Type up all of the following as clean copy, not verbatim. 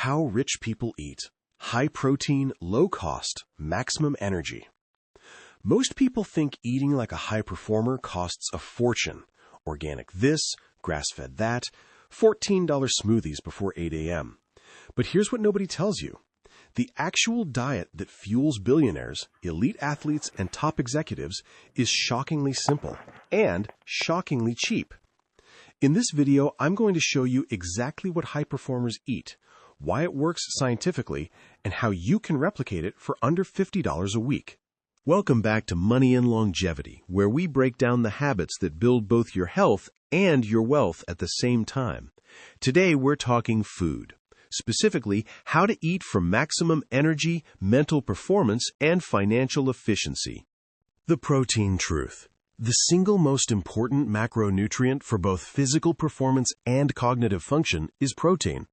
How rich people eat. High protein, low cost, maximum energy. Most people think eating like a high performer costs a fortune. Organic this, grass-fed that, $14 smoothies before 8 a.m. But here's what nobody tells you. The actual diet that fuels billionaires, elite athletes, and top executives is shockingly simple and shockingly cheap. In this video, I'm going to show you exactly what high performers eat, why it works scientifically, and how you can replicate it for under $50 a week. Welcome back to Money and Longevity, where we break down the habits that build both your health and your wealth at the same time. Today, we're talking food. Specifically, how to eat for maximum energy, mental performance, and financial efficiency. The protein truth. The single most important macronutrient for both physical performance and cognitive function is protein.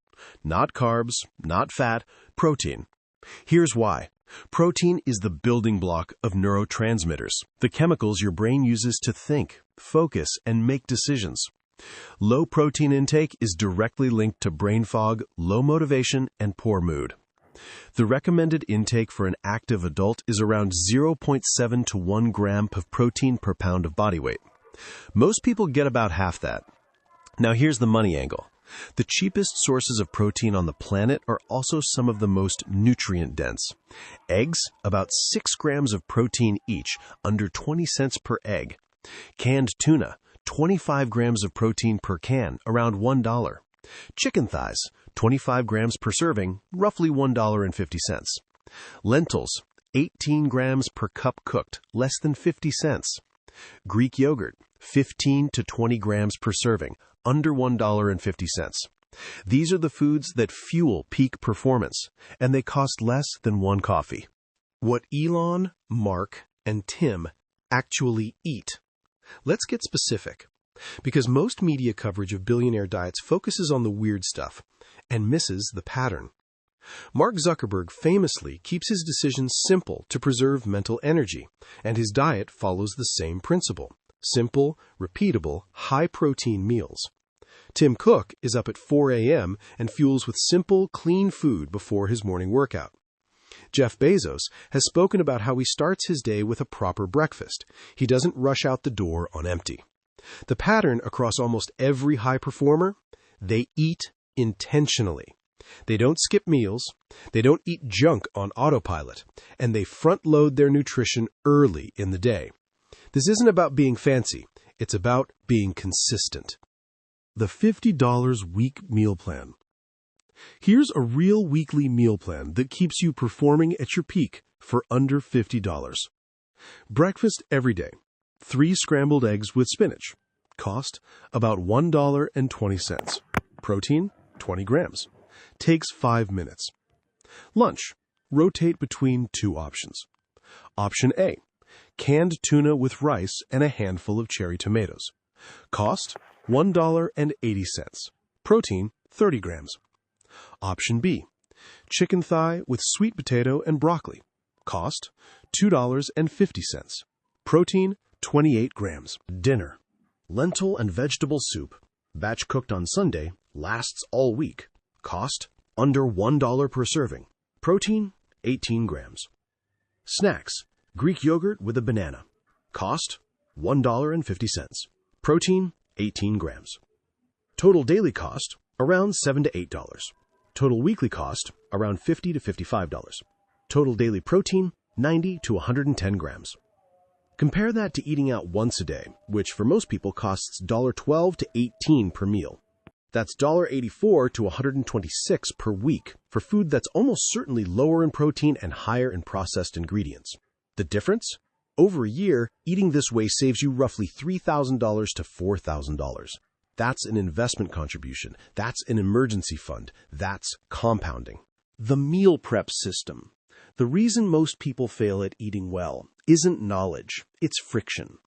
Not carbs, not fat, protein. Here's why. Protein is the building block of neurotransmitters, the chemicals your brain uses to think, focus, and make decisions. Low protein intake is directly linked to brain fog, low motivation, and poor mood. The recommended intake for an active adult is around 0.7 to 1 gram of protein per pound of body weight. Most people get about half that. Now here's the money angle. The cheapest sources of protein on the planet are also some of the most nutrient-dense. Eggs, about 6 grams of protein each, under 20 cents per egg. Canned tuna, 25 grams of protein per can, around $1. Chicken thighs, 25 grams per serving, roughly $1.50. Lentils, 18 grams per cup cooked, less than 50 cents. Greek yogurt, 15 to 20 grams per serving, under $1.50. These are the foods that fuel peak performance, and they cost less than one coffee. What Elon, Mark, and Tim actually eat. Let's get specific, because most media coverage of billionaire diets focuses on the weird stuff and misses the pattern. Mark Zuckerberg famously keeps his decisions simple to preserve mental energy, and his diet follows the same principle. Simple, repeatable, high-protein meals. Tim Cook is up at 4 a.m. and fuels with simple, clean food before his morning workout. Jeff Bezos has spoken about how he starts his day with a proper breakfast. He doesn't rush out the door on empty. The pattern across almost every high performer: they eat intentionally. They don't skip meals, they don't eat junk on autopilot, and they front-load their nutrition early in the day. This isn't about being fancy, it's about being consistent. The $50 week meal plan. Here's a real weekly meal plan that keeps you performing at your peak for under $50. Breakfast every day. 3 scrambled eggs with spinach. Cost about $1.20. Protein, 20 grams. Takes 5 minutes. Lunch. Rotate between 2 options. Option A. Canned tuna with rice and a handful of cherry tomatoes. Cost $1.80. Protein, 30 grams. Option B. Chicken thigh with sweet potato and broccoli. Cost $2.50. Protein, 28 grams. Dinner. Lentil and vegetable soup. Batch cooked on Sunday. Lasts all week. Cost under $1 per serving. Protein, 18 grams. Snacks. Greek yogurt with a banana. Cost $1.50. Protein, 18 grams. Total daily cost, around $7 to $8. Total weekly cost, around $50 to $55. Total daily protein, 90 to 110 grams. Compare that to eating out once a day, which for most people costs $12 to $18 per meal. That's $84 to $126 per week for food that's almost certainly lower in protein and higher in processed ingredients. The difference? Over a year, eating this way saves you roughly $3,000 to $4,000. That's an investment contribution. That's an emergency fund. That's compounding. The meal prep system. The reason most people fail at eating well isn't knowledge, it's friction.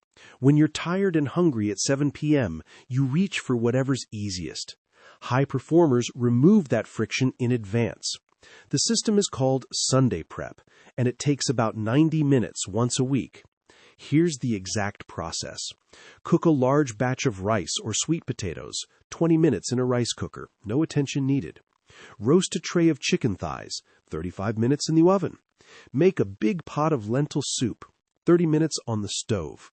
When you're tired and hungry at 7 p.m., you reach for whatever's easiest. High performers remove that friction in advance. The system is called Sunday prep, and it takes about 90 minutes once a week. Here's the exact process. Cook a large batch of rice or sweet potatoes, 20 minutes in a rice cooker, no attention needed. Roast a tray of chicken thighs, 35 minutes in the oven. Make a big pot of lentil soup, 30 minutes on the stove.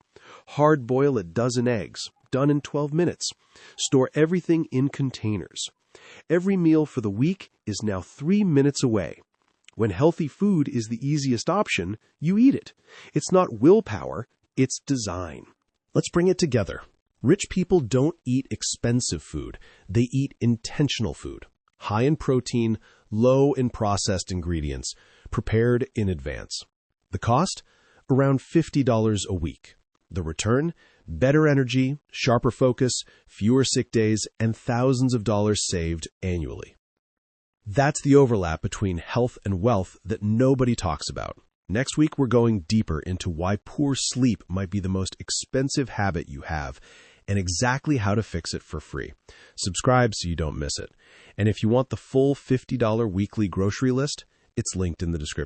Hard boil a dozen eggs, done in 12 minutes. Store everything in containers. Every meal for the week is now 3 minutes away. When healthy food is the easiest option, you eat it. It's not willpower, it's design. Let's bring it together. Rich people don't eat expensive food. They eat intentional food. High in protein, low in processed ingredients, prepared in advance. The cost? Around $50 a week. The return? Better energy, sharper focus, fewer sick days, and thousands of dollars saved annually. That's the overlap between health and wealth that nobody talks about. Next week, we're going deeper into why poor sleep might be the most expensive habit you have and exactly how to fix it for free. Subscribe so you don't miss it. And if you want the full $50 weekly grocery list, it's linked in the description.